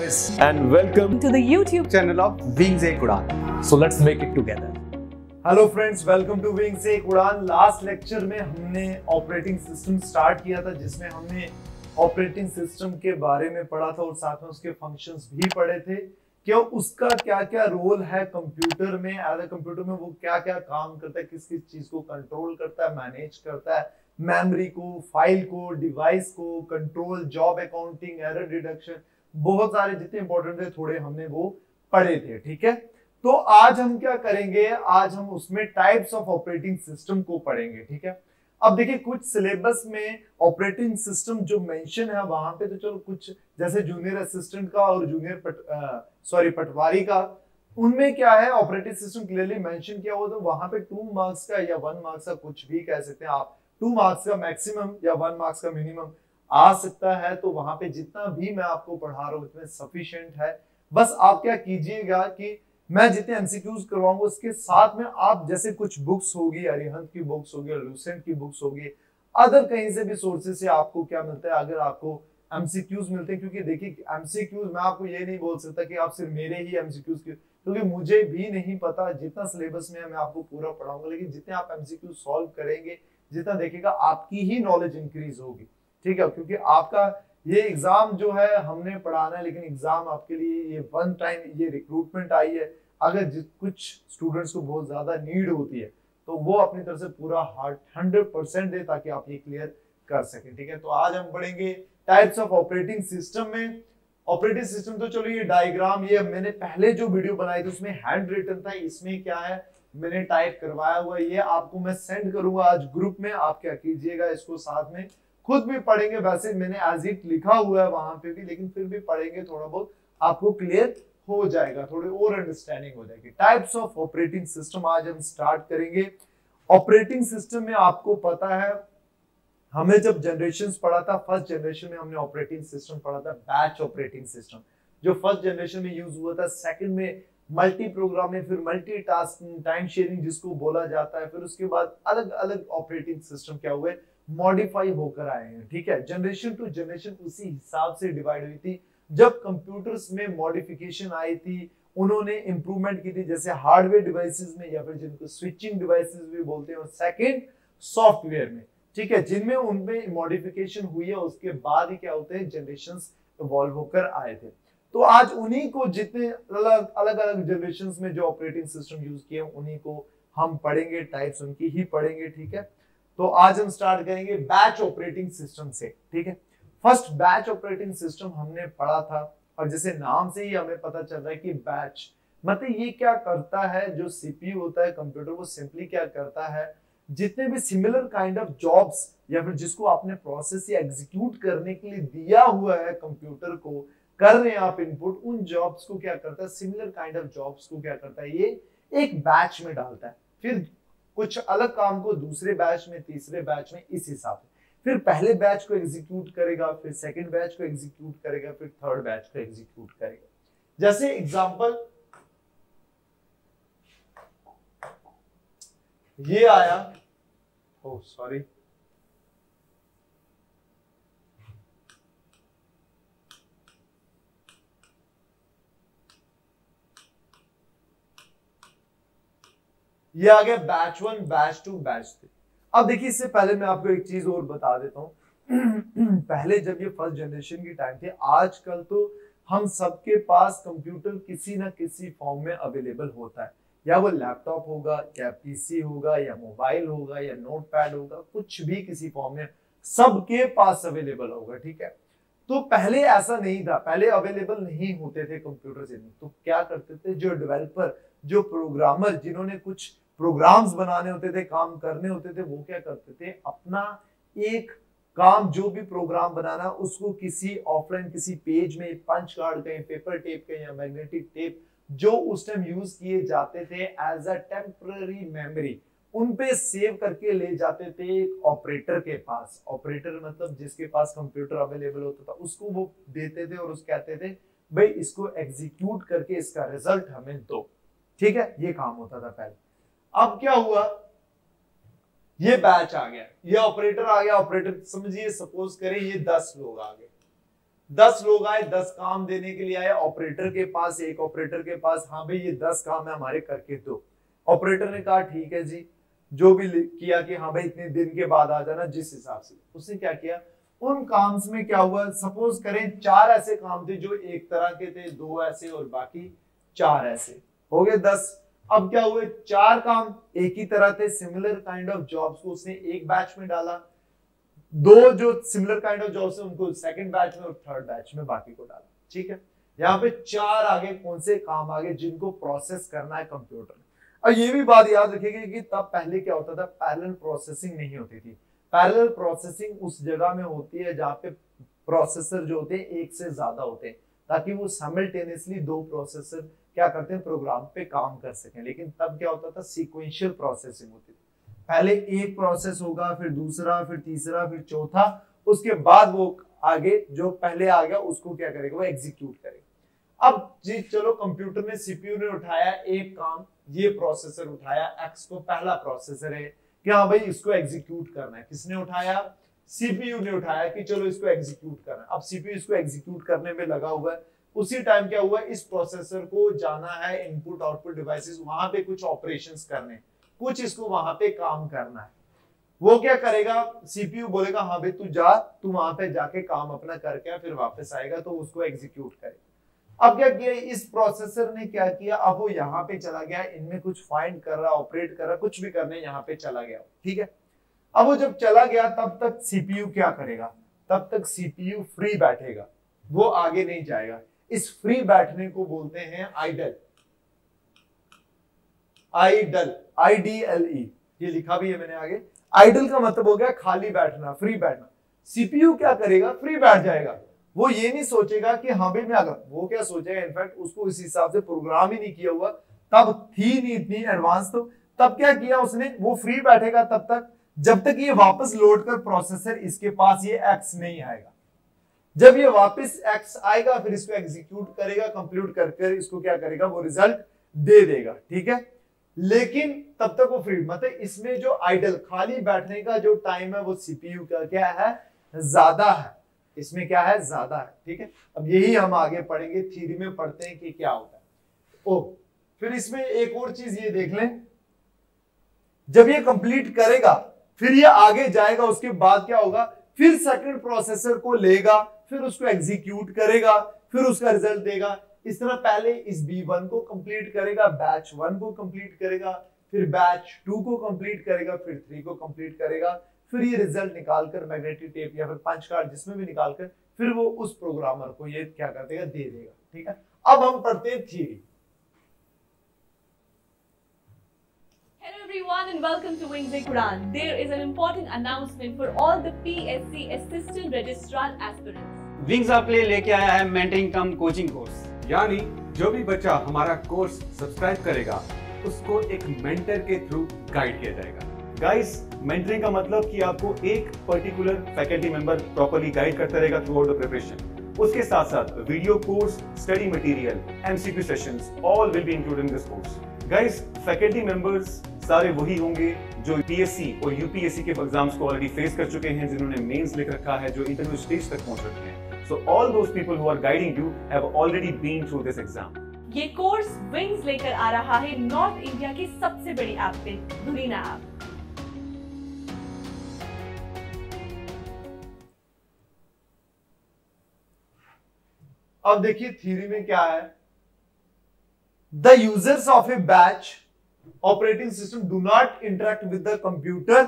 guys, and welcome to the YouTube channel of Wings Ek Udaan. So let's make it together. Hello friends, welcome to wings एक उड़ान। Last lecture में हमने operating system start किया था, जिसमें हमने operating system के बारे में पढ़ा था और साथ में उसके फंक्शंस भी पढ़े थे कि उसका क्या क्या रोल है कंप्यूटर में। एज ए कंप्यूटर में वो क्या क्या काम करता है, किस किस चीज को कंट्रोल करता है, मैनेज करता है, मेमोरी को, फाइल को, डिवाइस को, control, job accounting, error deduction, बहुत सारे जितने इंपॉर्टेंट थे थोड़े हमने वो पढ़े थे। ठीक है, तो आज हम क्या करेंगे, आज हम उसमें टाइप्स ऑफ ऑपरेटिंग सिस्टम को पढ़ेंगे। ठीक है, अब देखिए कुछ सिलेबस में ऑपरेटिंग सिस्टम जो मेंशन है वहां पे तो चलो कुछ जैसे जूनियर असिस्टेंट का और जूनियर पटवारी का, उनमें क्या है ऑपरेटिंग सिस्टम क्लियरली मेंशन किया हुआ, तो वहां पे 2 मार्क्स का या 1 मार्क्स का कुछ भी कह सकते हैं आप, 2 मार्क्स का मैक्सिमम या 1 मार्क्स का मिनिमम आ सकता है। तो वहां पे जितना भी मैं आपको पढ़ा रहा हूँ इतना सफिशिएंट है। बस आप क्या कीजिएगा कि मैं जितने एमसीक्यूज करवाऊंगा उसके साथ में आप जैसे कुछ बुक्स होगी, अरिहंत की बुक्स होगी, लूसेंट की बुक्स होगी, अदर कहीं से भी सोर्सेज से आपको क्या मिलता है, अगर आपको एमसीक्यूज मिलते हैं, क्योंकि देखिए एमसीक्यूज मैं आपको ये नहीं बोल सकता कि आप सिर्फ मेरे ही एमसीक्यूज क्योंकि मुझे भी नहीं पता, जितना सिलेबस में है मैं आपको पूरा पढ़ाऊंगा, लेकिन जितने आप एमसीक्यू सॉल्व करेंगे, जितना देखिएगा आपकी ही नॉलेज इंक्रीज होगी। ठीक है, क्योंकि आपका ये एग्जाम जो है हमने पढ़ाना है, लेकिन एग्जाम आपके लिए ये वन टाइम ये रिक्रूटमेंट आई है। अगर कुछ स्टूडेंट्स को बहुत ज्यादा नीड होती है तो वो अपनी तरफ से पूरा 100% दे ताकि आप ये क्लियर कर सकें। ठीक है, तो आज हम पढ़ेंगे टाइप्स ऑफ ऑपरेटिंग सिस्टम में। ऑपरेटिंग सिस्टम तो चलो ये डायग्राम, ये मैंने पहले जो वीडियो बनाई थी उसमें हैंड रिटन था, इसमें क्या है मैंने टाइप करवाया हुआ, ये आपको मैं सेंड करूंगा आज ग्रुप में। आप क्या कीजिएगा, इसको साथ में खुद भी पढ़ेंगे, वैसे मैंने एज इट लिखा हुआ है वहां पे भी, लेकिन फिर भी पढ़ेंगे थोड़ा बहुत आपको क्लियर हो जाएगा, थोड़ी और अंडरस्टैंडिंग हो जाएगी। टाइप्स ऑफ ऑपरेटिंग सिस्टम आज हम स्टार्ट करेंगे। ऑपरेटिंग सिस्टम में आपको पता है हमें जब जनरेशंस पढ़ा था, फर्स्ट जनरेशन में हमने ऑपरेटिंग सिस्टम पढ़ा था बैच ऑपरेटिंग सिस्टम, जो फर्स्ट जनरेशन में यूज हुआ था। सेकंड में मल्टी प्रोग्रामिंग, फिर मल्टी टास्क टाइम शेयरिंग जिसको बोला जाता है, फिर उसके बाद अलग अलग ऑपरेटिंग सिस्टम क्या हुए, मॉडिफाई होकर आए हैं। ठीक है, जनरेशन टू जनरेशन उसी हिसाब से डिवाइड हुई थी। जब कंप्यूटर्स में मॉडिफिकेशन आई थी, उन्होंने इंप्रूवमेंट की थी, जैसे हार्डवेयर डिवाइसेस में या फिर जिनको स्विचिंग डिवाइसेस भी बोलते हैं, और सेकंड सॉफ्टवेयर में। ठीक है, जिनमें उनमें मॉडिफिकेशन हुई है उसके बाद ही क्या होते हैं जनरेशंस इवॉल्व होकर आए थे। तो आज उन्हीं को जितने अलग अलग जनरेशंस में जो ऑपरेटिंग सिस्टम यूज किए उन्हीं को हम पढ़ेंगे, टाइप्स उनकी ही पढ़ेंगे। ठीक है, तो आज हम स्टार्ट करेंगे बैच ऑपरेटिंग सिस्टम से। ठीक है, फर्स्ट बैच ऑपरेटिंग सिस्टम हमने पढ़ा था, और जैसे नाम से ही हमें पता चल रहा है कि बैच मतलब ये क्या करता है, जो सीपीयू होता है कंप्यूटर वो सिंपली क्या करता है, जितने भी सिमिलर काइंड ऑफ जॉब्स या फिर जिसको आपने प्रोसेस या एग्जीक्यूट करने के लिए दिया हुआ है कंप्यूटर को, कर रहे हैं आप इनपुट, उन जॉब्स को क्या करता है, सिमिलर काइंड ऑफ जॉब्स को क्या करता है, ये एक बैच में डालता है। फिर कुछ अलग काम को दूसरे बैच में, तीसरे बैच में, इस हिसाब से फिर पहले बैच को एग्जीक्यूट करेगा, फिर सेकंड बैच को एग्जीक्यूट करेगा, फिर थर्ड बैच को एग्जीक्यूट करेगा। जैसे एग्जांपल ये आया, ओह सॉरी, ये आ गया बैच 1, बैच 2, बैच 3। अब देखिए इससे पहले मैं आपको एक चीज और बता देता हूँ पहले जब ये फर्स्ट जनरेशन की टाइम थे, आजकल तो हम सबके पास कंप्यूटर किसी ना किसी फॉर्म में अवेलेबल होता है, या वो लैपटॉप होगा, या पीसी होगा, या मोबाइल होगा, या नोटपैड होगा, कुछ भी किसी फॉर्म में सबके पास अवेलेबल होगा। ठीक है, तो पहले ऐसा नहीं था, पहले अवेलेबल नहीं होते थे कंप्यूटर से, तो क्या करते थे जो डेवलपर, जो प्रोग्रामर, जिन्होंने कुछ प्रोग्राम्स बनाने होते थे, काम करने होते थे, वो क्या करते थे, अपना एक काम जो भी प्रोग्राम बनाना उसको किसी ऑफलाइन किसी पेज में, पंच कार्ड कहीं, पेपर टेप कहीं, या मैग्नेटिक टेप जो उस टाइम यूज किए जाते थे एज अ टेम्पररी मेमोरी, उन पे सेव करके ले जाते थे एक ऑपरेटर के पास। ऑपरेटर मतलब जिसके पास कंप्यूटर अवेलेबल होता था, उसको वो देते थे और उस कहते थे भाई इसको एग्जीक्यूट करके इसका रिजल्ट हमें दो। ठीक है, ये काम होता था पहले। अब क्या हुआ, ये बैच आ गया, ये ऑपरेटर आ गया। ऑपरेटर समझिए, सपोज करें ये 10 लोग आ गए, 10 लोग आए, 10 काम देने के लिए आए ऑपरेटर के पास, एक ऑपरेटर के पास, हाँ भाई ये 10 काम है हमारे, करके दो। ऑपरेटर ने कहा ठीक है जी, जो भी किया कि हाँ भाई इतने दिन के बाद आ जाना, जिस हिसाब से उसने क्या किया, उन काम में क्या हुआ, सपोज करें 4 ऐसे काम थे जो एक तरह के थे, 2 ऐसे और बाकी 4 ऐसे, हो गए 10। अब क्या हुए, 4 काम एक ही तरह थे, सिमिलर काइंड ऑफ जॉब्स को उसने एक बैच में डाला, 2 जो सिमिलर काइंड ऑफ जॉब्स है उनको सेकंड बैच में और थर्ड बैच में बाकी को डाला। ठीक है, यहाँ पे 4 आगे कौन से काम आगे जिनको प्रोसेस करना है कंप्यूटर में। और ये भी बात याद रखिएगा कि तब पहले क्या होता था, पैरेलल प्रोसेसिंग नहीं होती थी। पैरेलल प्रोसेसिंग उस जगह में होती है जहाँ पे प्रोसेसर जो होते हैं एक से ज्यादा होते हैं, ताकि वो साइमल्टेनियसली 2 प्रोसेसर क्या करते हैं, प्रोग्राम पे काम कर सकें। लेकिन तब क्या होता था, सीक्वेंशियल प्रोसेसिंग होती थी, पहले एक प्रोसेस होगा, फिर दूसरा, फिर तीसरा, फिर चौथा, उसके बाद वो आगे जो पहले आ गया उसको क्या करेगा, वो एग्जीक्यूट करेगा। अब जी चलो कंप्यूटर में सीपीयू ने उठाया एक काम, ये प्रोसेसर उठाया एक्स को, पहला प्रोसेसर है कि हाँ भाई इसको एग्जीक्यूट करना है, किसने उठाया, सीपीयू ने उठाया कि चलो इसको एग्जीक्यूट करना है। अब सीपीयू इसको एग्जीक्यूट करने में लगा हुआ है, उसी टाइम क्या हुआ, इस प्रोसेसर को जाना है इनपुट आउटपुट डिवाइसेस, वहां पे कुछ ऑपरेशंस करने, कुछ इसको वहां पे काम करना है। वो क्या करेगा, सीपीयू बोलेगा हाँ भाई तू जा, तू वहां पे जाके काम अपना करके फिर वापस आएगा, तो उसको एग्जीक्यूट करेगा। अब क्या किया इस प्रोसेसर ने, क्या किया, अब वो यहाँ पे चला गया, इनमें कुछ फाइंड कर रहा, ऑपरेट कर रहा, कुछ भी करने यहाँ पे चला गया। ठीक है, अब वो जब चला गया तब तक सीपीयू क्या करेगा, तब तक सीपीयू फ्री बैठेगा, वो आगे नहीं जाएगा। इस फ्री बैठने को बोलते हैं आइडल, आइडल, IDLE, ये लिखा भी है मैंने आगे। आइडल का मतलब हो गया खाली बैठना, फ्री बैठना। सीपीयू क्या करेगा, फ्री बैठ जाएगा, वो ये नहीं सोचेगा कि हाँ भाई मैं अगर, वो क्या सोचेगा, इनफैक्ट उसको इस हिसाब से प्रोग्राम ही नहीं किया हुआ, तब थी नहीं इतनी एडवांस, तो तब क्या किया उसने, वो फ्री बैठेगा तब तक जब तक ये वापस लोड कर प्रोसेसर इसके पास ये एक्स नहीं आएगा। जब ये वापस एक्स आएगा फिर इसको एग्जीक्यूट करेगा, कंप्यूट कर इसको क्या करेगा, वो रिजल्ट दे देगा। ठीक है, लेकिन तब तक वो फ्री, मतलब इसमें जो आइडल खाली बैठने का जो टाइम है वो सीपीयू का क्या है, ज्यादा है, इसमें क्या है, ज्यादा है। ठीक है, अब यही हम आगे पढ़ेंगे, थ्योरी में पढ़ते हैं कि क्या होता है। ओ फिर इसमें एक और चीज ये देख लें, जब ये कंप्लीट करेगा फिर ये आगे जाएगा, उसके बाद क्या होगा, फिर सेकंड प्रोसेसर को लेगा, फिर उसको एग्जीक्यूट करेगा, फिर उसका रिजल्ट देगा। इस तरह पहले इस B1 को कंप्लीट करेगा, बैच 1 को कंप्लीट करेगा, फिर बैच 2 को कंप्लीट करेगा, फिर 3 को कंप्लीट करेगा, फिर ये रिजल्ट निकालकर मैग्नेटिक टेप या फिर पंच कार्ड जिसमें भी निकालकर फिर वो उस प्रोग्रामर को ये क्या कर देगा, दे देगा। ठीक है, अब हम पढ़ते हैं theory. Hello everyone and welcome to Wings Quran. There is an important announcement for all the PSC Assistant Registrar aspirants. Wings आपके लिए लेके आया है मेंटरिंग कम कोचिंग कोर्स। यानी जो भी बच्चा हमारा कोर्स सब्सक्राइब करेगा उसको एक मेंटर के थ्रू गाइड किया जाएगा। गाइस, मेंटरिंग का मतलब कि आपको एक particular faculty member properly guide करता रहेगा थ्रू आउट द प्रिपरेशन। उसके साथ साथ video course, study material, MCQ sessions all will be included in this course. Guys, faculty members सारे वही होंगे जो PSC और UPSC के एग्जाम्स को ऑलरेडी फेस कर चुके हैं, जिन्होंने मेंस लिख रखा है, जो इंटरव्यू स्टेज तक पहुंच चुके हैं। So all those people who are guiding you have already been through this exam. ये कोर्स विंग्स लेकर आ रहा है नॉर्थ इंडिया की सबसे बड़ी ऐप पे, धुरीना ऐप। अब देखिए थ्योरी में क्या है, the users of A batch operating system do not interact with the computer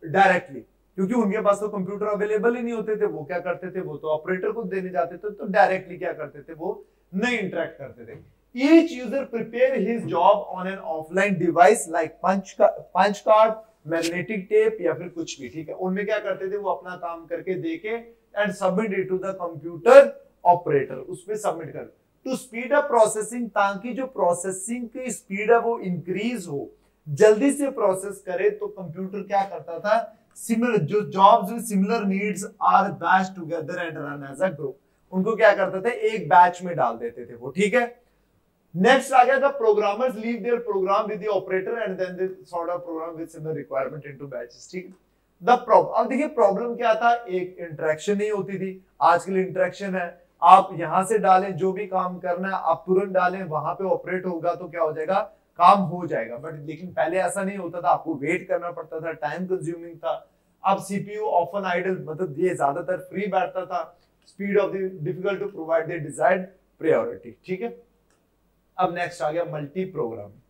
directly, क्योंकि उनके पास तो कंप्यूटर अवेलेबल ही नहीं होते थे। वो क्या करते थे, वो तो ऑपरेटर को देने जाते थे, तो डायरेक्टली क्या करते थे, वो नहीं इंटरेक्ट करते थे। Each user prepare his job on an offline device like punch card, magnetic tape या फिर कुछ भी। ठीक है, उनमें क्या करते थे, वो अपना काम करके देके and submit it to the computer operator, उसमें सबमिट कर टू स्पीड अप प्रोसेसिंग, ताकि जो प्रोसेसिंग की स्पीड है वो इंक्रीज हो, जल्दी से प्रोसेस करे। तो कंप्यूटर क्या करता था, सिमिलर जो jobs with similar needs are batch together and run as a group, उनको क्या करते थे, एक बैच में डाल देते थे वो। ठीक है, नेक्स्ट आ गया, the programmers leave their program with the operator and then they sort out program with similar requirement into batches. ठीक है, अब देखिए प्रॉब्लम क्या था, एक इंटरेक्शन नहीं होती थी, आजकल इंटरेक्शन है, आप यहां से डालें जो भी काम करना है आप तुरंत डालें, वहां पे ऑपरेट होगा तो क्या हो जाएगा, काम हो जाएगा। बट लेकिन पहले ऐसा नहीं होता था, आपको वेट करना पड़ता था, टाइम कंज्यूमिंग था। अब सीपीयू ऑफन आइडल, मतलब ये ज्यादातर फ्री बैठता था, speed of the difficult to provide the desired priority. ठीक है, अब नेक्स्ट आ गया मल्टी प्रोग्रामिंग।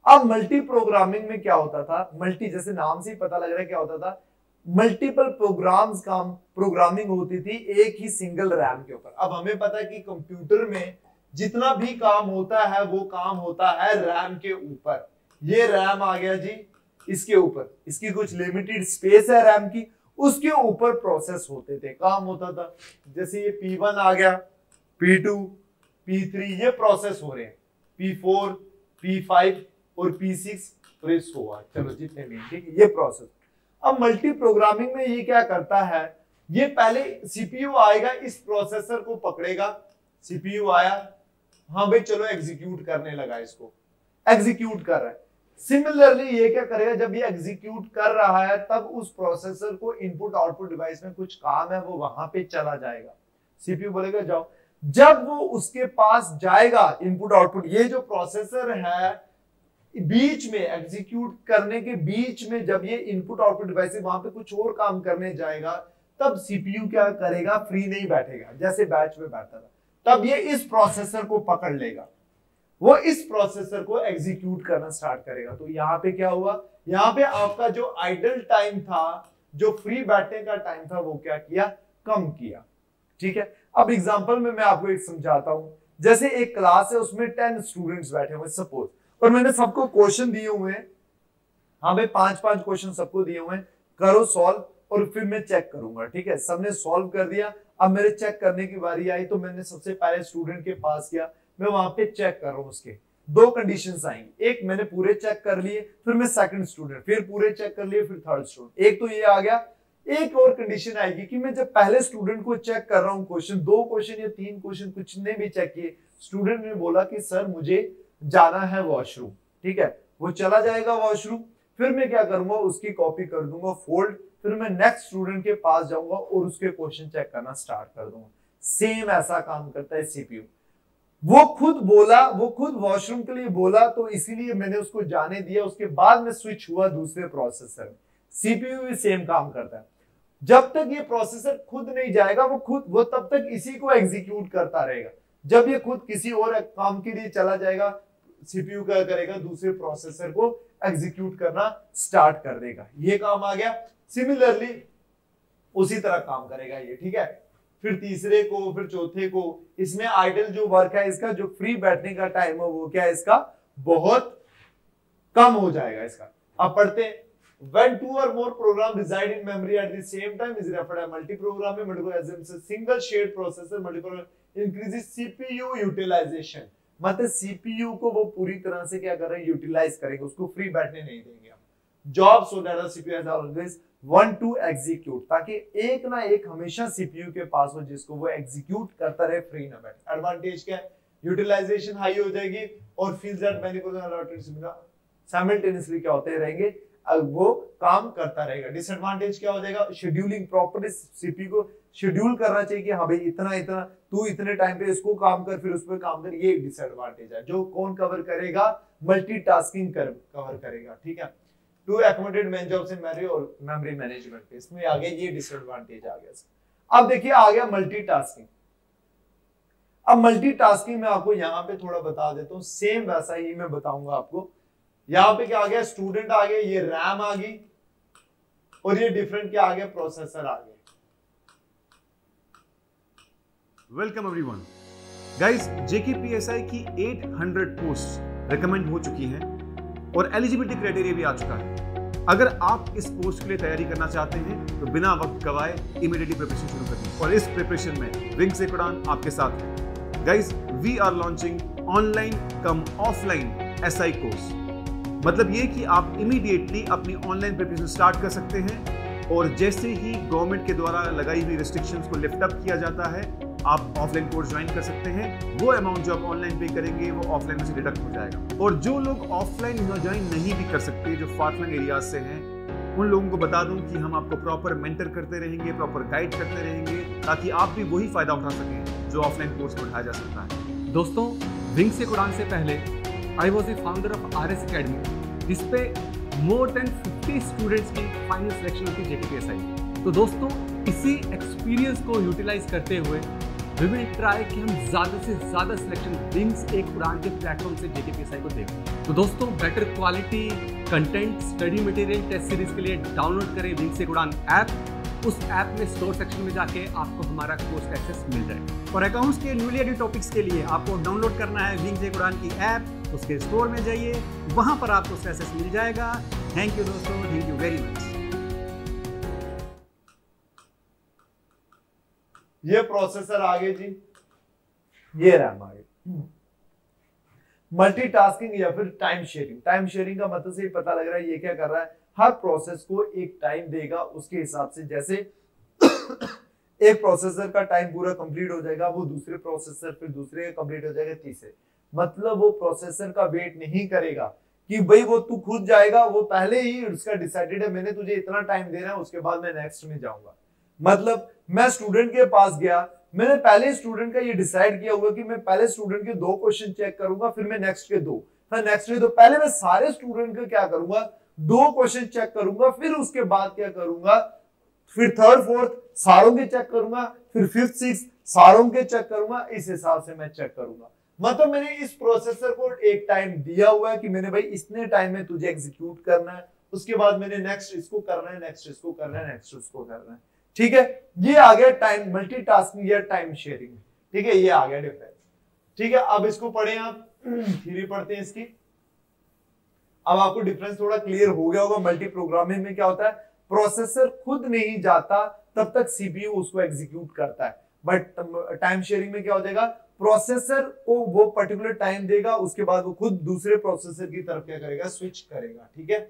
अब मल्टी प्रोग्रामिंग में क्या होता था, मल्टी जैसे नाम से ही पता लग रहा है क्या होता था, मल्टीपल प्रोग्राम्स काम प्रोग्रामिंग होती थी एक ही सिंगल रैम के ऊपर। अब हमें पता है कि कंप्यूटर में जितना भी काम होता है वो काम होता है रैम के ऊपर। ये रैम आ गया जी, इसके ऊपर इसकी कुछ लिमिटेड स्पेस है रैम की, उसके ऊपर प्रोसेस होते थे, काम होता था। जैसे ये P1 आ गया, P2, P3 ये प्रोसेस हो रहे हैं, P4, P5 और P6 और ये हुआ, चलो जितने भी, ठीक है, ये प्रोसेस। अब मल्टी प्रोग्रामिंग में ये क्या करता है, ये पहले सीपीयू आएगा, इस प्रोसेसर को पकड़ेगा, सीपीयू आया, हाँ भाई चलो एग्जीक्यूट करने लगा, इसको एग्जीक्यूट कर रहा है। सिमिलरली ये क्या करेगा, जब ये एग्जीक्यूट कर रहा है तब उस प्रोसेसर को इनपुट आउटपुट डिवाइस में कुछ काम है वो वहां पे चला जाएगा, सीपीयू बोलेगा जाओ। जब वो उसके पास जाएगा इनपुट आउटपुट, ये जो प्रोसेसर है बीच में एग्जीक्यूट करने के बीच में जब ये इनपुट आउटपुट डिवाइस वहां पे कुछ और काम करने जाएगा तब सीपीयू क्या करेगा, फ्री नहीं बैठेगा जैसे बैच में बैठा था, तब ये इस प्रोसेसर को पकड़ लेगा, वो इस प्रोसेसर को एग्जीक्यूट करना स्टार्ट करेगा। तो यहाँ पे क्या हुआ, यहाँ पे आपका जो आइडल टाइम था, जो फ्री बैठने का टाइम था, वो क्या किया, कम किया। ठीक है, अब एग्जांपल में मैं आपको एक समझाता हूं। जैसे एक क्लास है, उसमें 10 स्टूडेंट्स बैठे हुए सपोज, और मैंने सबको क्वेश्चन दिए हुए हैं, हाँ भाई 5-5 क्वेश्चन सबको दिए हुए हैं, करो सॉल्व और फिर मैं चेक करूंगा। ठीक है, सबने सॉल्व कर दिया, अब मेरे चेक करने की बारी आई तो मैंने सबसे पहले स्टूडेंट के पास गया, मैं वहां पे चेक कर रहा हूं। उसके दो कंडीशंस आएंगी, एक मैंने पूरे चेक कर लिए, फिर मैं सेकंड स्टूडेंट, फिर पूरे चेक कर लिए, फिर थर्ड स्टूडेंट। एक तो ये आ गया, एक और कंडीशन आएगी कि मैं जब पहले स्टूडेंट को चेक कर रहा हूं क्वेश्चन, 2 क्वेश्चन या 3 क्वेश्चन कुछ ने भी चेक किए, स्टूडेंट ने बोला कि सर मुझे जाना है वॉशरूम, ठीक है, वो चला जाएगा वॉशरूम, फिर मैं क्या करूंगा, उसकी कॉपी कर दूंगा फोल्ड, फिर मैं नेक्स्ट स्टूडेंट के पास जाऊंगा और उसके क्वेश्चन चेक करना स्टार्ट कर दूंगा। सेम ऐसा काम करता है सीपीयू। वो खुद बोला, वो खुद वॉशरूम के लिए बोला तो इसीलिए मैंने उसको जाने दिया, उसके बाद में स्विच हुआ दूसरे प्रोसेसर में। सीपीयू भी सेम काम करता है, जब तक ये प्रोसेसर खुद नहीं जाएगा वो तब तक इसी को एग्जीक्यूट करता रहेगा। जब ये खुद किसी और काम के लिए चला जाएगा, सीपीयू क्या करेगा, दूसरे प्रोसेसर को एग्जीक्यूट करना स्टार्ट कर देगा। ये काम आ गया। सिमिलरली उसी तरह काम करेगा ये, ठीक है, फिर तीसरे को, फिर चौथे को। इसमें आइडल जो वर्क है, इसका जो फ्री बैठने का टाइम है वो क्या है, इसका बहुत कम हो जाएगा इसका। अब पढ़ते हैं, when 2 or more program reside in memory at the same time is referred as multi-programming. Multi-programming single shared processor multi-programming increases CPU utilization. मतलब CPU को वो पूरी तरह से क्या कर रहे हैं, यूटिलाइज करेंगे, उसको फ्री बैठने नहीं देंगे हम। Job so that CPU has always one to execute, ताकि एक ना एक हमेशा CPU के पास हो जिसको वो एग्जीक्यूट करता रहे, फ्री ना बैठे। एडवांटेज क्या है, यूटिलाइजेशन हाई हो जाएगी और फील्स दैट मैनी को साइमल्टेनियसली क्या होते रहेंगे, अब वो काम करता रहेगा। डिसएडवांटेज क्या हो जाएगा, शेड्यूलिंग, प्रॉपर सीपीयू को शेड्यूल करना चाहिए कि हाँ भाई इतना इतना तू इतने टाइम पे इसको काम कर, फिर उस पर काम कर, ये डिसएडवांटेज है। जो कौन कवर करेगा, मल्टीटास्किंग कवर करेगा, ठीक है, to accommodate many jobs in memory और मेमोरी मैनेजमेंट पे, इसमें आगे ये डिसएडवांटेज आ गया। अब देखिए आ गया मल्टीटास्किंग। अब मल्टीटास्किंग में आपको यहाँ पे थोड़ा बता देता हूँ, सेम वैसा ही मैं बताऊंगा आपको। यहाँ पे क्या आ गया, स्टूडेंट आ गया, ये रैम आ गई और ये डिफरेंट क्या आ गया, प्रोसेसर आ गया। वेलकम एवरीवन गाइस, JKPSI की 800 पोस्ट रिकमेंड हो चुकी हैं और एलिजिबिलिटी क्राइटेरिया भी आ चुका है। अगर आप इस पोस्ट के लिए तैयारी करना चाहते हैं तो बिना वक्त गवाए इमीडिएटली प्रिपरेशन शुरू करें, और इस प्रिपरेशन में विंग से उड़ान आपके साथ है। Guys, we are launching online cum offline SI course. मतलब ये कि आप इमीडिएटली अपनी ऑनलाइन प्रिपरेशन स्टार्ट कर सकते हैं, और जैसे ही गवर्नमेंट के द्वारा लगाई हुई रिस्ट्रिक्शंस को लिफ्ट अप किया जाता है, आप ऑफलाइन कोर्स ज्वाइन कर सकते हैं। वो अमाउंट जो आप ऑनलाइन पे करेंगे वो ऑफलाइन में से डिडक्ट हो जाएगा। और जो लोग ऑफलाइन ज्वाइन नहीं भी कर सकते, जो फार फ्लंग एरियाज से हैं, उन लोगों को बता दूं कि हम आपको प्रॉपर मेंटर करते रहेंगे, प्रॉपर गाइड करते रहेंगे, ताकि आप भी वही फायदा उठा सकें जो ऑफलाइन कोर्स में उठाया जा सकता है। दोस्तों, विंग्स से उड़ान से पहले I was the founder of RS academy, जिसपे मोर देन 50 स्टूडेंट्स की फाइनल सिलेक्शन होती JKPSI। तो दोस्तों, इसी एक्सपीरियंस को यूटिलाइज करते हुए वी विल ट्राई कि हम ज़्यादा से ज़्यादा सिलेक्शन विंग्स एक उड़ान के प्लेटफॉर्म से JKPSI को दें। तो दोस्तों, better quality content, study material, test series के लिए डाउनलोड करें विंग्स एक उड़ान ऐप। उस ऐप में स्टोर सेक्शन में जाके आपको हमारा कोर्स का एक्सेस मिल जाएगा। और अकाउंट्स के न्यूली एडेड टॉपिक्स के लिए आपको डाउनलोड करना है विंग्स एक उड़ान की ऐप। उसके स्टोर में जाइए, वहां पर आपको उसका एक्सेस मिल जाएगा। थैंक यू दोस्तों, थैंक यू वेरी मच। ये प्रोसेसर आगे जी, ये रैम आगे। मल्टीटास्किंग या फिर टाइम शेयरिंग। टाइम शेयरिंग का मतलब से ही पता लग रहा है ये क्या कर रहा है, हर प्रोसेस को एक टाइम देगा उसके हिसाब से। जैसे एक प्रोसेसर का टाइम पूरा कंप्लीट हो जाएगा, वो दूसरे प्रोसेसर, फिर दूसरे का कंप्लीट हो जाएगा, तीसरे। मतलब वो प्रोसेसर का वेट नहीं करेगा कि भाई वो तू खुद जाएगा, वो पहले ही उसका डिसाइडेड है मैंने तुझे इतना टाइम देना है, उसके बाद मैं नेक्स्ट में जाऊंगा। मतलब मैं स्टूडेंट के पास गया, मैंने पहले स्टूडेंट का ये डिसाइड किया हुआ कि मैं पहले स्टूडेंट के 2 क्वेश्चन चेक करूंगा, फिर मैं नेक्स्ट के 2, फिर नेक्स्ट के 2। पहले मैं सारे स्टूडेंट का क्या करूंगा, 2 क्वेश्चन चेक करूंगा, फिर उसके बाद क्या करूंगा, फिर थर्ड फोर्थ सारों के चेक करूंगा, फिर फिफ्थ सिक्स सारों के चेक करूंगा। इस हिसाब से मैं चेक करूंगा। मतलब मैंने इस प्रोसेसर को एक टाइम दिया हुआ है कि मैंने भाई इतने टाइम में तुझे एग्जीक्यूट करना है, उसके बाद मैंने नेक्स्ट इसको करना है, नेक्स्ट इसको करना है, नेक्स्ट उसको करना है। ठीक है, ये आ गया टाइम मल्टीटास्किंग या टाइम शेयरिंग। ठीक है, ये आ गया डिफरेंस। ठीक है, अब इसको पढ़े आप, थ्योरी पढ़ते हैं इसकी। अब आपको डिफरेंस थोड़ा क्लियर हो गया होगा। मल्टी प्रोग्रामिंग में क्या होता है, प्रोसेसर खुद नहीं जाता तब तक CPU उसको एग्जीक्यूट करता है। बट टाइम शेयरिंग में क्या हो जाएगा, प्रोसेसर को वो पर्टिकुलर टाइम देगा, उसके बाद वो खुद दूसरे प्रोसेसर की तरफ क्या करेगा, स्विच करेगा। ठीक है,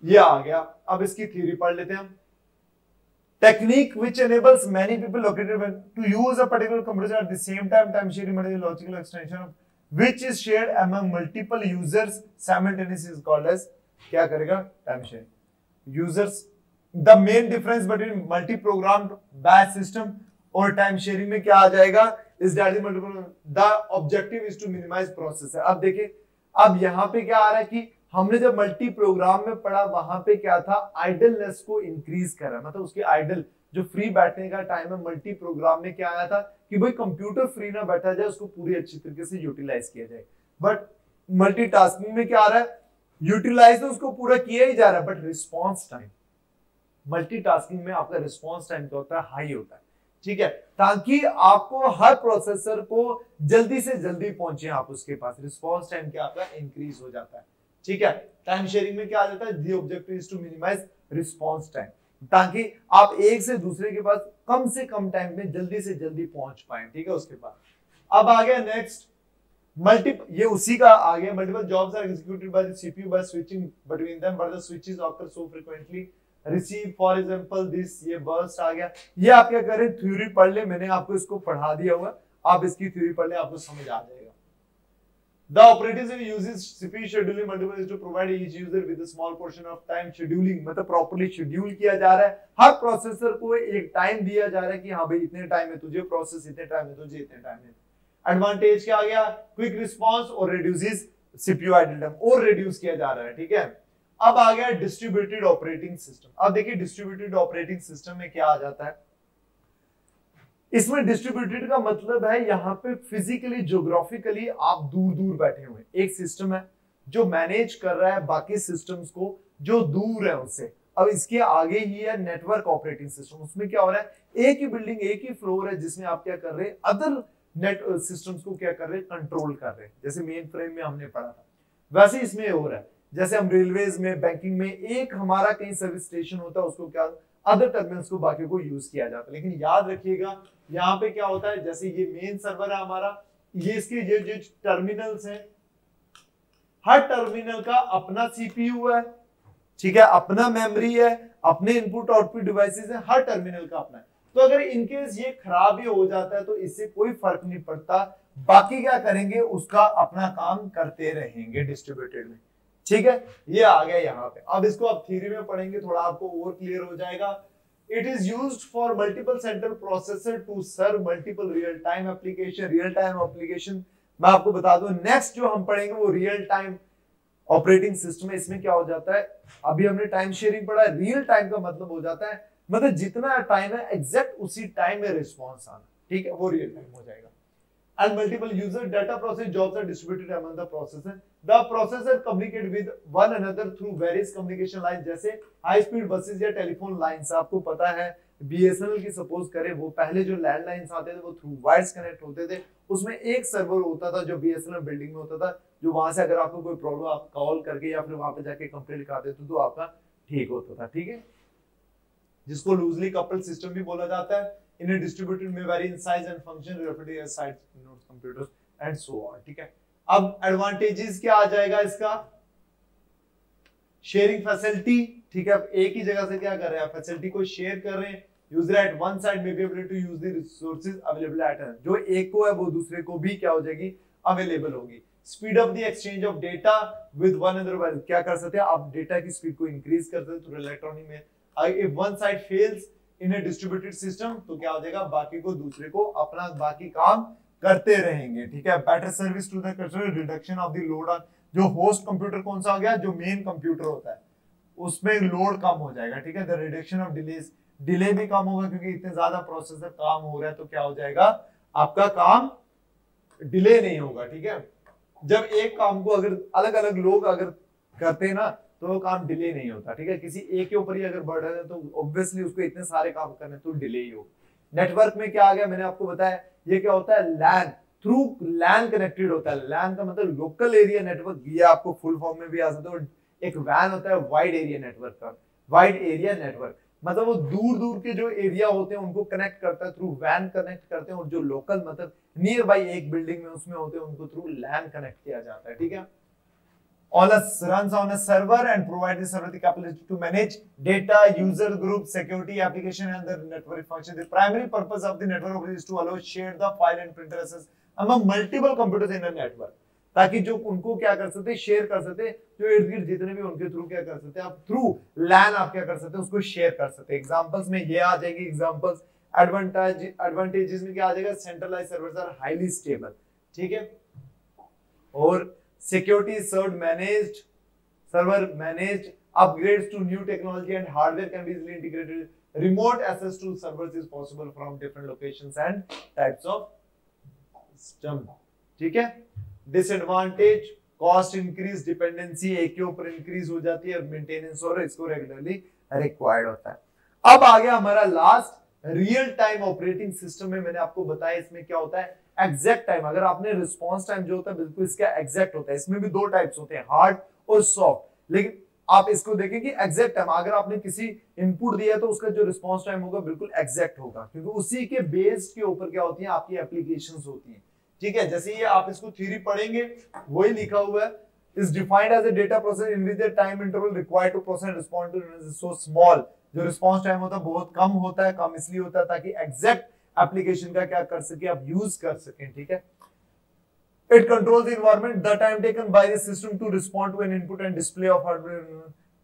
ये आ गया। अब इसकी थ्योरी पढ़ लेते हैं हम। Technique which enables many people located to use a particular computer at the same time, time sharing method is a logical extension of which is shared among multiple users simultaneously is called as, क्या करेगा, time sharing. Users, the main difference between multi-programmed batch system और time sharing में क्या आ जाएगा, is that the objective is to minimize processor. अब देखिए, अब यहाँ पे क्या आ रहा है कि हमने जब मल्टी प्रोग्राम में पढ़ा, वहां पे क्या था, आइडलनेस को इंक्रीज कर रहा है। मतलब उसके आइडल जो फ्री बैठने का टाइम है, मल्टी प्रोग्राम में क्या आया था कि भाई कंप्यूटर फ्री ना बैठा जाए, उसको पूरी अच्छी तरीके से यूटिलाइज किया जाए। बट मल्टीटास्किंग में क्या आ रहा है, यूटिलाइज तो उसको पूरा किया ही जा रहा है, बट रिस्पॉन्स टाइम, मल्टीटास्किंग में आपका रिस्पॉन्स टाइम क्या होता है, हाई होता है। ठीक है, ताकि आपको हर प्रोसेसर को जल्दी से जल्दी पहुंचे आप उसके पास, रिस्पॉन्स टाइम क्या आपका इंक्रीज हो जाता है। ठीक है, टाइम शेयरिंग में क्या आ जाता है, the objective is to minimise response time, ताकि आप एक से दूसरे के पास कम से कम टाइम में जल्दी से जल्दी पहुंच पाए। ठीक है, उसके बाद अब आ गया नेक्स्ट ये उसी का आ गया, multiple jobs are executed by the CPU by switching between them but the switches occur so frequently receive for example this, ये burst आ गया। ये आप क्या करें, थ्योरी पढ़ ले, मैंने आपको इसको पढ़ा दिया हुआ, आप इसकी थ्योरी पढ़ ले, आपको समझ आ जाएगा। The operating system uses CPU scheduling multiple to provide each user with a small portion of time scheduling, मतलब प्रॉपर्ली शेड्यूल किया जा रहा है, हर प्रोसेसर को एक टाइम दिया जा रहा है कि हाँ भाई इतने टाइम में तुझे प्रोसेस, इतने टाइम में तुझे, इतने टाइम में। एडवांटेज क्या आ गया, क्विक रिस्पांस और रिड्यूसेस CPU आइडल टाइम, और रिड्यूस किया जा रहा है। ठीक है, अब आ गया डिस्ट्रीब्यूटेड ऑपरेटिंग सिस्टम। अब देखिए डिस्ट्रीब्यूटेड ऑपरेटिंग सिस्टम में क्या आ जाता है, इसमें डिस्ट्रीब्यूटेड का मतलब है यहाँ पे फिजिकली, ज्योग्राफिकली आप दूर दूर बैठे हुए, एक सिस्टम है जो मैनेज कर रहा है बाकी सिस्टम्स को जो दूर है उससे। अब इसके आगे ही है नेटवर्क ऑपरेटिंग सिस्टम, उसमें क्या हो रहा है, एक ही बिल्डिंग, एक ही फ्लोर है, जिसमें आप क्या कर रहे हैं, अदर नेट सिस्टम्स को क्या कर रहे हैं, कंट्रोल कर रहे हैं। जैसे मेन फ्रेम में हमने पढ़ा था, वैसे इसमें हो रहा है। जैसे हम रेलवेज में, बैंकिंग में, एक हमारा कहीं सर्विस स्टेशन होता है, उसको क्या अदर टर्मिनल्स को बाकी को यूज किया जाता है। लेकिन याद रखिएगा यहाँ पे क्या होता है, जैसे ये मेन सर्वर है हमारा, ये इसके ये टर्मिनल्स हैं, हर टर्मिनल का अपना CPU है। ठीक है, अपना मेमोरी है, अपने इनपुट आउटपुट डिवाइसेस है, हर टर्मिनल का अपना है। तो अगर इनकेस ये खराब ही हो जाता है तो इससे कोई फर्क नहीं पड़ता, बाकी क्या करेंगे, उसका अपना काम करते रहेंगे डिस्ट्रीब्यूटेड में। ठीक है, ये आ गया यहाँ पे। अब इसको आप थ्योरी में पढ़ेंगे, थोड़ा आपको और क्लियर हो जाएगा। It is used for multiple central processor to serve multiple real time application. Real time application मैं आपको बता दूं, नेक्स्ट जो हम पढ़ेंगे वो रियल टाइम ऑपरेटिंग सिस्टम है। इसमें क्या हो जाता है, अभी हमने टाइम शेयरिंग पढ़ा है, रियल टाइम का मतलब हो जाता है मतलब जितना टाइम है एग्जैक्ट उसी टाइम में रिस्पॉन्स आना, ठीक है, वो रियल टाइम हो जाएगा। And multiple user data process jobs are distributed among the processor. The processor communicate with one another through various communication lines, जैसे high speed buses या टेलीफोन लाइन्स। आपको पता है BSNL की सपोज करें, वो पहले जो लैंडलाइंस आते थे वो थ्रू वायर्स कनेक्ट होते थे, उसमें एक सर्वर होता था जो BSNL बिल्डिंग में होता था, जो वहां से अगर आपको कोई प्रॉब्लम आप कॉल करके या फिर वहां पे जाके कंप्लेंट लिखाते थे तो आपका ठीक होता था, ठीक है, जिसको लूजली कपल्ड सिस्टम भी बोला जाता है। In a distributed may vary in size and function relative to size nodes computers and so on, ठीक है। अब एडवांटेजेस क्या आ जाएगा इसका, शेयरिंग फैसिलिटी, ठीक है, अब एक ही जगह से क्या कर रहे हैं, फैसिलिटी को शेयर कर रहे हैं। User at one side may be able to use the resources available at another, जो एक को है वो दूसरे को भी क्या हो जाएगी, अवेलेबल होगी। Speed of the exchange of data with one another, क्या कर सकते हैं आप, डेटा की स्पीड को इंक्रीज कर सकते हैं थ्रू इलेक्ट्रॉनिक में। If one side fails in A distributed system तो क्या हो जाएगा, बाकी को दूसरे को अपना बाकी काम करते रहेंगे, ठीक है। Better service to the customer, reduction of the load on, जो होस्ट कंप्यूटर कौन सा हो गया, जो मेन कंप्यूटर होता है उसमें लोड कम हो जाएगा, ठीक है। The reduction of delays, delay भी कम होगा क्योंकि इतने ज्यादा प्रोसेसर काम हो रहा है तो क्या हो जाएगा, आपका काम डिले नहीं होगा, ठीक है। जब एक काम को अगर अलग अलग लोग अगर करते हैं ना तो वो काम डिले नहीं होता, ठीक है। किसी एक के ऊपर ही अगर बढ़ रहे हैं तो ऑब्वियसली उसको इतने सारे काम करने तो डिले ही होगा। नेटवर्क में क्या आ गया, मैंने आपको बताया ये क्या होता है, लैन, थ्रू लैन कनेक्टेड होता है। लैन का मतलब लोकल एरिया नेटवर्क, ये आपको फुल फॉर्म में भी आ सकता है। एक वैन होता है वाइड एरिया नेटवर्क का, वाइड एरिया नेटवर्क मतलब वो दूर दूर के जो एरिया होते हैं उनको कनेक्ट करता है, थ्रू वैन कनेक्ट करते हैं, और जो लोकल मतलब नियर बाई एक बिल्डिंग में उसमें होते हैं उनको थ्रू लैन कनेक्ट किया जाता है, ठीक है। runs on a server and provide the server the capacity to manage data, user group, security, application and the network function. The primary purpose of the network is to allow share the file and printer access among multiple computers in a network, ताकि जो उनको क्या कर सकते हैं, share कर सकते हैं, जो इर्द गिर्द जितने भी उनके थ्रू क्या कर सकते हैं आप, थ्रू लैन आप क्या कर सकते हैं, उसको शेयर कर सकते हैं। एग्जांपल्स में ये आ जाएगी, एग्जांपल्स एडवांटेजेस में क्या आ जाएगा, centralised servers are highly stable, ठीक है, और security is server managed, upgrades to new technology and hardware can be easily integrated. Remote access to servers is possible from different locations and types of system, ठीक है। Disadvantage, cost increase, dependency एक के ऊपर increase हो जाती है, maintenance और इसको रेगुलरली रिक्वायर्ड होता है। अब आ गया हमारा last real time operating system में, मैंने आपको बताया इसमें क्या होता है, एग्जैक्ट टाइम। अगर आपने रिस्पॉन्स टाइम जो होता है बिल्कुल इसका एग्जैक्ट होता है। इसमें भी दो टाइप्स होते हैं, हार्ड और सॉफ्ट, लेकिन आप इसको देखें कि एग्जैक्ट टाइम, अगर आपने किसी इनपुट दिया तो उसका जो रिस्पॉन्स टाइम होगा बिल्कुल एग्जैक्ट होगा, क्योंकि उसी के बेस के ऊपर क्या होती है, आपकी एप्लीकेशंस होती हैं, ठीक है। जैसे ये आप इसको थ्योरी पढ़ेंगे वही लिखा हुआ है, is defined as a data process in which the time interval required to process and respond to is so small। जो रिस्पॉन्स टाइम होता है बहुत कम होता है, कम इसलिए होता है ताकि एग्जैक्ट एप्लीकेशन का क्या कर सके, आप यूज कर सकें, ठीक है। It controls the environment, the time taken by the system to respond to an input and display of hardware,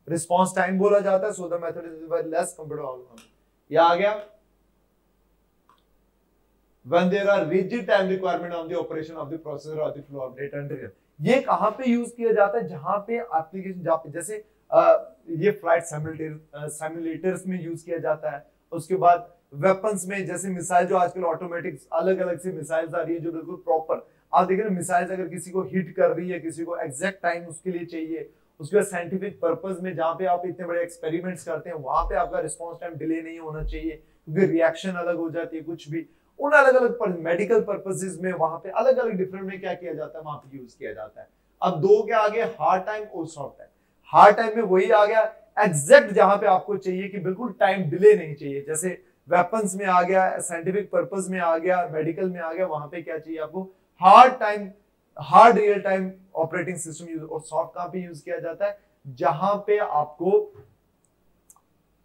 response time बोला जाता है, so the method is very less compared to, ये आ गया। When there are rigid time requirement on the operation of the processor or the flow of data and data, ये कहाँ पे use किया जाता है, जहां पे एप्लीकेशन, जैसे ये फ्लाइट सिमुलेटर्स में यूज किया जाता है। उसके बाद वेपन्स में, जैसे मिसाइल जो आजकल ऑटोमेटिक अलग अलग सी मिसाइल्स आ रही है जो बिल्कुल प्रॉपर, आप देखें मिसाइल्स अगर किसी को हिट कर रही है, किसी को एग्जैक्ट टाइम उसके लिए चाहिए, उसके बाद साइंटिफिक पर्पस में जहां पे आप इतने बड़े एक्सपेरिमेंट्स करते हैं वहां पे आपका रिस्पॉन्स टाइम डिले नहीं होना चाहिए, क्योंकि रिएक्शन अलग हो जाती है, कुछ भी उन अलग अलग मेडिकल पर्पसेस में वहां पे अलग अलग डिफरेंट में क्या किया जाता है, वहां पे यूज किया जाता है। अब दो क्या आ गया, हार्ड टाइम और सॉफ्ट टाइम। हार्ड टाइम में वही आ गया एग्जैक्ट जहां पे आपको चाहिए कि बिल्कुल टाइम डिले नहीं चाहिए, जैसे वेपन्स में आ गया, साइंटिफिक पर्पस में आ गया, मेडिकल में आ गया, वहां पे क्या चाहिए आपको, hard time, hard real time operating system use. और सॉफ्ट कहां पे यूज किया जाता है, जहां पे आपको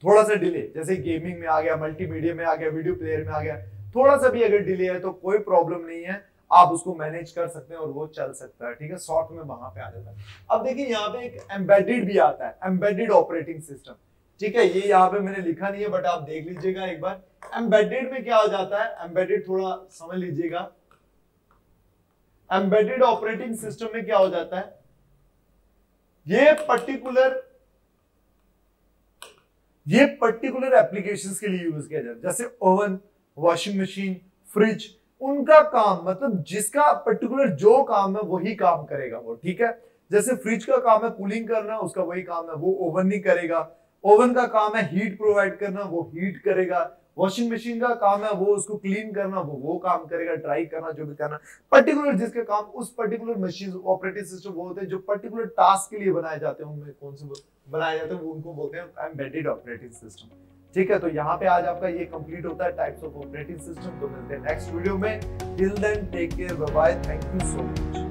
थोड़ा सा डिले, जैसे गेमिंग में आ गया, मल्टीमीडिया में आ गया, वीडियो प्लेयर में आ गया, थोड़ा सा भी अगर डिले है तो कोई प्रॉब्लम नहीं है, आप उसको मैनेज कर सकते हैं और वो चल सकता है, ठीक है, शॉर्ट में वहां पे आ जाता है। अब देखिए यहाँ पे एक एम्बेडेड भी आता है, एम्बेडेड ऑपरेटिंग सिस्टम, ठीक है, ये यहाँ पे मैंने लिखा नहीं है बट आप देख लीजिएगा एक बार। एम्बेडेड में क्या हो जाता है, एम्बेडेड थोड़ा समझ लीजिएगा, एम्बेडेड ऑपरेटिंग सिस्टम में क्या हो जाता है, ये पर्टिकुलर एप्लीकेशंस के लिए यूज किया जाता है, जैसे ओवन, वॉशिंग मशीन, फ्रिज, उनका काम मतलब जिसका पर्टिकुलर जो काम है वही काम करेगा वो, ठीक है। जैसे फ्रिज का काम है कूलिंग करना, उसका वही काम है, वो ओवन नहीं करेगा। ओवन का काम है हीट प्रोवाइड करना, वो हीट करेगा। वॉशिंग मशीन का काम है वो उसको क्लीन करना, वो काम करेगा, ड्राई करना, जो भी करना, पर्टिकुलर जिसके काम उस पर्टिकुलर मशीन ऑपरेटिंग सिस्टम वो होते हैं जो पर्टिकुलर टास्क के लिए बनाए जाते हैं, उनमें कौन से बनाए जाते हैं वो उनको बोलते हैं एम्बेडेड ऑपरेटिंग सिस्टम, ठीक है। तो यहाँ पे आज आपका ये कंप्लीट होता है टाइप्स ऑफ ऑपरेटिंग सिस्टम। तो मिलते हैं नेक्स्ट वीडियो में, till then take care, bye bye, thank you so much.